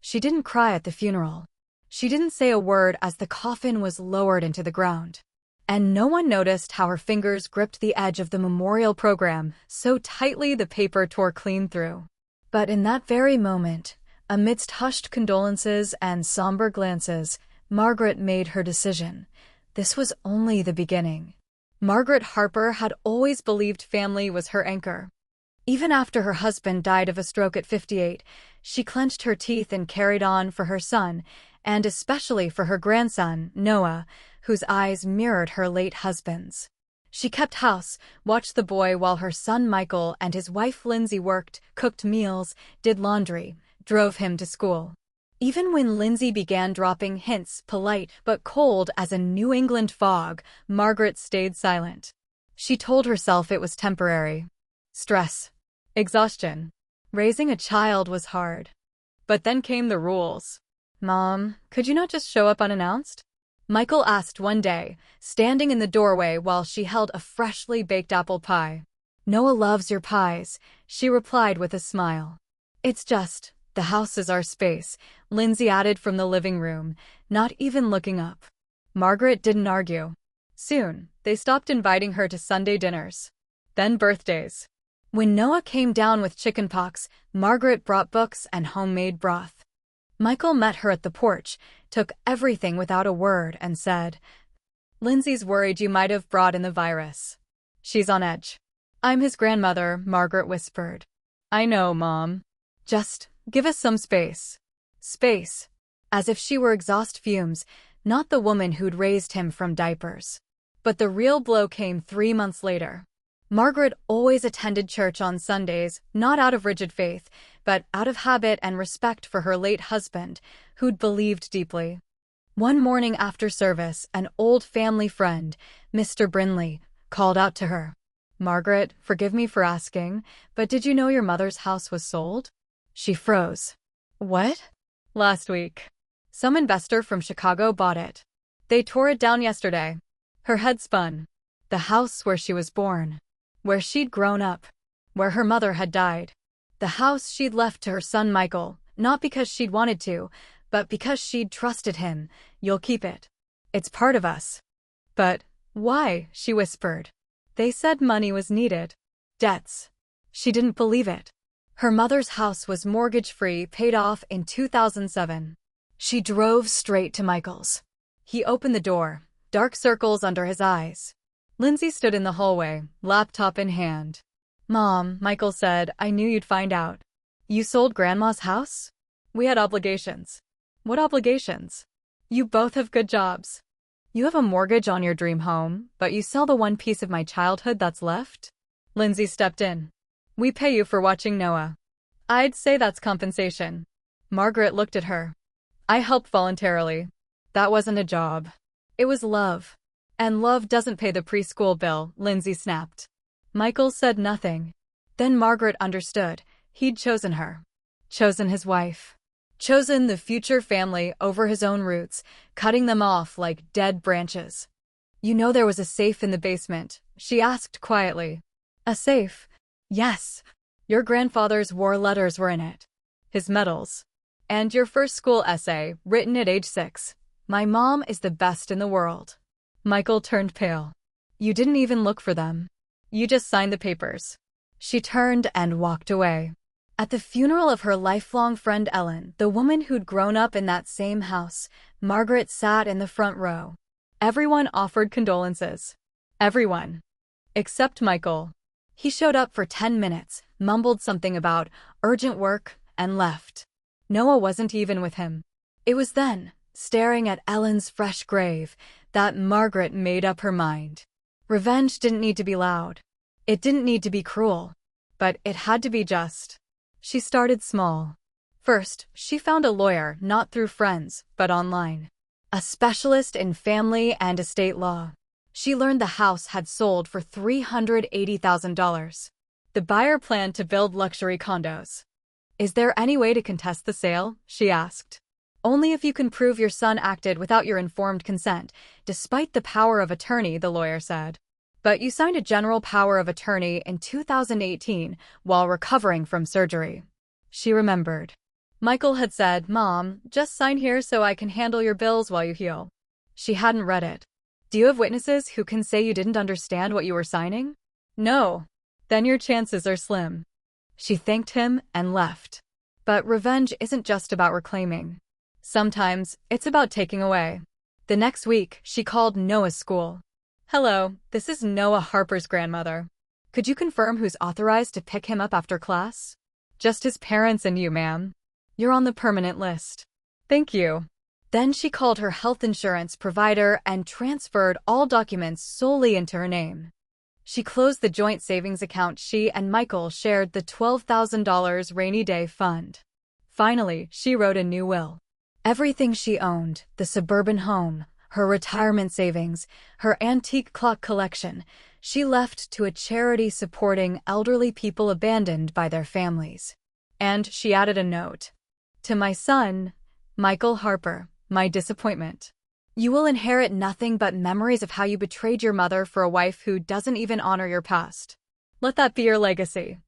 She didn't cry at the funeral. She didn't say a word as the coffin was lowered into the ground. And no one noticed how her fingers gripped the edge of the memorial program so tightly the paper tore clean through. But in that very moment, amidst hushed condolences and somber glances, Margaret made her decision. This was only the beginning. Margaret Harper had always believed family was her anchor. Even after her husband died of a stroke at 58, she clenched her teeth and carried on for her son, and especially for her grandson, Noah, whose eyes mirrored her late husband's. She kept house, watched the boy while her son Michael and his wife Lindsay worked, cooked meals, did laundry, drove him to school. Even when Lindsay began dropping hints, polite but cold as a New England fog, Margaret stayed silent. She told herself it was temporary. Stress. Exhaustion. Raising a child was hard. But then came the rules. "Mom, could you not just show up unannounced?" Michael asked one day, standing in the doorway while she held a freshly baked apple pie. "Noah loves your pies," she replied with a smile. "It's just, the house is our space," Lindsay added from the living room, not even looking up. Margaret didn't argue. Soon, they stopped inviting her to Sunday dinners. Then birthdays. When Noah came down with chickenpox, Margaret brought books and homemade broth. Michael met her at the porch, took everything without a word, and said, "Lindsay's worried you might have brought in the virus. She's on edge." "I'm his grandmother," Margaret whispered. "I know, Mom. Just give us some space." Space. As if she were exhaust fumes, not the woman who'd raised him from diapers. But the real blow came 3 months later. Margaret always attended church on Sundays, not out of rigid faith, but out of habit and respect for her late husband, who'd believed deeply. One morning after service, an old family friend, Mr. Brinley, called out to her, "Margaret, forgive me for asking, but did you know your mother's house was sold?" She froze. "What?" "Last week. Some investor from Chicago bought it. They tore it down yesterday." Her head spun. The house where she was born. Where she'd grown up. Where her mother had died. The house she'd left to her son Michael, not because she'd wanted to, but because she'd trusted him. "You'll keep it. It's part of us." "But why?" she whispered. "They said money was needed." Debts. She didn't believe it. Her mother's house was mortgage-free, paid off in 2007. She drove straight to Michael's. He opened the door, dark circles under his eyes. Lindsay stood in the hallway, laptop in hand. "Mom," Michael said, "I knew you'd find out. You sold Grandma's house?" "We had obligations." "What obligations?" "You both have good jobs. You have a mortgage on your dream home, but you sell the one piece of my childhood that's left?" Lindsay stepped in. "We pay you for watching Noah." "I'd say that's compensation." Margaret looked at her. "I helped voluntarily. That wasn't a job. It was love. And love doesn't pay the preschool bill," Lindsay snapped. Michael said nothing. Then Margaret understood. He'd chosen her. Chosen his wife. Chosen the future family over his own roots, cutting them off like dead branches. "You know there was a safe in the basement?" she asked quietly. "A safe?" "Yes. Your grandfather's war letters were in it. His medals. And your first school essay, written at age 6. My mom is the best in the world." Michael turned pale. "You didn't even look for them. You just signed the papers." She turned and walked away. At the funeral of her lifelong friend Ellen, the woman who'd grown up in that same house, Margaret sat in the front row. Everyone offered condolences. Everyone. Except Michael. He showed up for 10 minutes, mumbled something about urgent work, and left. Noah wasn't even with him. It was then, staring at Ellen's fresh grave, that Margaret made up her mind. Revenge didn't need to be loud. It didn't need to be cruel. But it had to be just. She started small. First, she found a lawyer, not through friends, but online. A specialist in family and estate law. She learned the house had sold for $380,000. The buyer planned to build luxury condos. "Is there any way to contest the sale?" she asked. "Only if you can prove your son acted without your informed consent, despite the power of attorney," the lawyer said. "But you signed a general power of attorney in 2018 while recovering from surgery." She remembered. Michael had said, "Mom, just sign here so I can handle your bills while you heal." She hadn't read it. "Do you have witnesses who can say you didn't understand what you were signing?" "No." "Then your chances are slim." She thanked him and left. But revenge isn't just about reclaiming. Sometimes it's about taking away. The next week, she called Noah's school. "Hello, this is Noah Harper's grandmother. Could you confirm who's authorized to pick him up after class?" "Just his parents and you, ma'am. You're on the permanent list." "Thank you." Then she called her health insurance provider and transferred all documents solely into her name. She closed the joint savings account she and Michael shared, the $12,000 rainy day fund. Finally, she wrote a new will. Everything she owned, the suburban home, her retirement savings, her antique clock collection, she left to a charity supporting elderly people abandoned by their families. And she added a note. "To my son, Michael Harper, my disappointment. You will inherit nothing but memories of how you betrayed your mother for a wife who doesn't even honor your past. Let that be your legacy."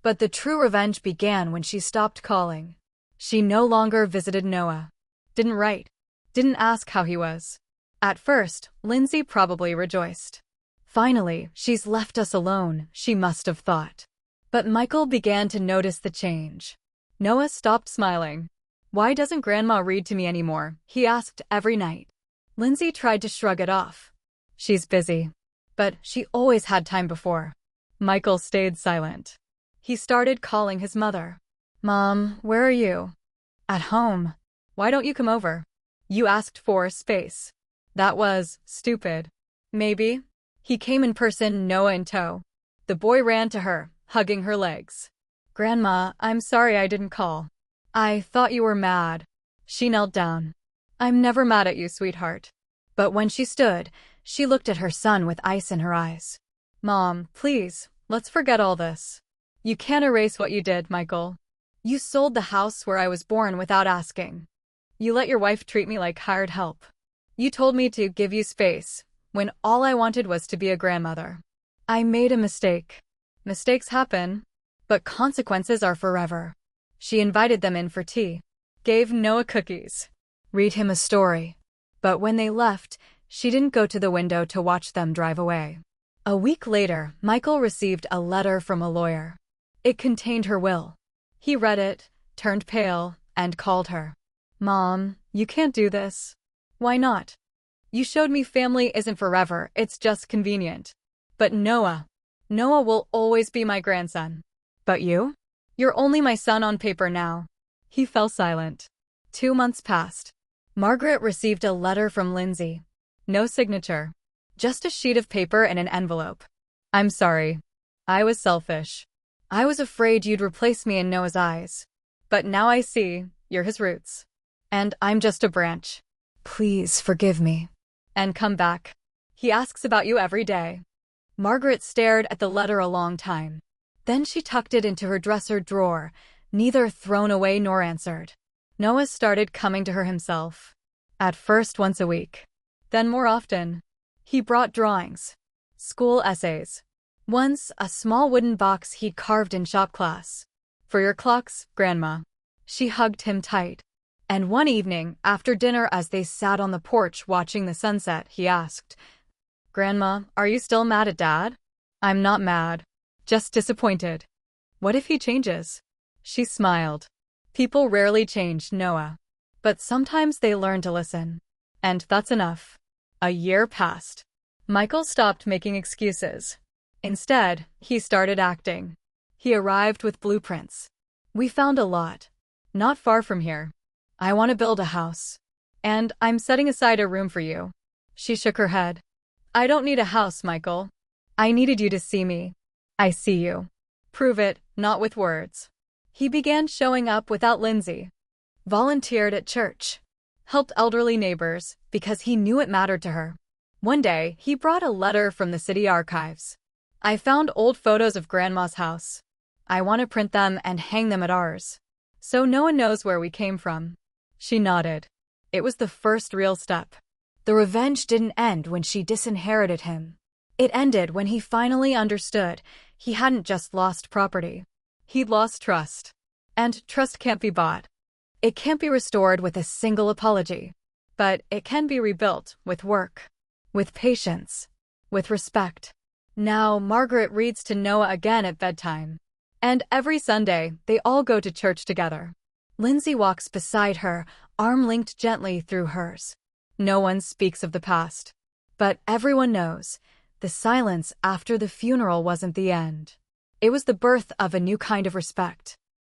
But the true revenge began when she stopped calling. She no longer visited Noah. Didn't write. Didn't ask how he was. At first, Lindsay probably rejoiced. "Finally, she's left us alone," she must have thought. But Michael began to notice the change. Noah stopped smiling. "Why doesn't Grandma read to me anymore?" he asked every night. Lindsay tried to shrug it off. "She's busy." But she always had time before. Michael stayed silent. He started calling his mother. "Mom, where are you?" "At home." "Why don't you come over?" "You asked for space." "That was stupid." "Maybe." He came in person, Noah in tow. The boy ran to her, hugging her legs. "Grandma, I'm sorry I didn't call. I thought you were mad." She knelt down. "I'm never mad at you, sweetheart." But when she stood, she looked at her son with ice in her eyes. "Mom, please, let's forget all this." "You can't erase what you did, Michael. You sold the house where I was born without asking. You let your wife treat me like hired help. You told me to give you space, when all I wanted was to be a grandmother. I made a mistake. Mistakes happen, but consequences are forever." She invited them in for tea, gave Noah cookies, read him a story. But when they left, she didn't go to the window to watch them drive away. A week later, Michael received a letter from a lawyer. It contained her will. He read it, turned pale, and called her. "Mom, you can't do this." "Why not?" "You showed me family isn't forever, it's just convenient." "But Noah will always be my grandson." "But you? You're only my son on paper now." He fell silent. 2 months passed. Margaret received a letter from Lindsay. No signature. Just a sheet of paper in an envelope. "I'm sorry. I was selfish. I was afraid you'd replace me in Noah's eyes. But now I see, you're his roots. And I'm just a branch. Please forgive me. And come back. He asks about you every day." Margaret stared at the letter a long time. Then she tucked it into her dresser drawer, neither thrown away nor answered. Noah started coming to her himself. At first once a week. Then more often. He brought drawings. School essays. Once, a small wooden box he'd carved in shop class. "For your clocks, Grandma." She hugged him tight. And one evening, after dinner as they sat on the porch watching the sunset, he asked, "Grandma, are you still mad at Dad?" "I'm not mad. Just disappointed." "What if he changes?" She smiled. People rarely change, Noah. But sometimes they learn to listen. And that's enough. A year passed. Michael stopped making excuses. Instead, he started acting. He arrived with blueprints. "We found a lot. Not far from here. I want to build a house. And I'm setting aside a room for you." She shook her head. "I don't need a house, Michael. I needed you to see me. I see you. Prove it, not with words." He began showing up without Lindsay. Volunteered at church. Helped elderly neighbors, because he knew it mattered to her. One day, he brought a letter from the city archives. "I found old photos of Grandma's house. I want to print them and hang them at ours, so no one knows where we came from." She nodded. It was the first real step. The revenge didn't end when she disinherited him. It ended when he finally understood he hadn't just lost property. He'd lost trust. And trust can't be bought. It can't be restored with a single apology, but it can be rebuilt with work, with patience, with respect. Now, Margaret reads to Noah again at bedtime, and every Sunday, they all go to church together. Lindsay walks beside her, arm linked gently through hers. No one speaks of the past, but everyone knows the silence after the funeral wasn't the end. It was the birth of a new kind of respect.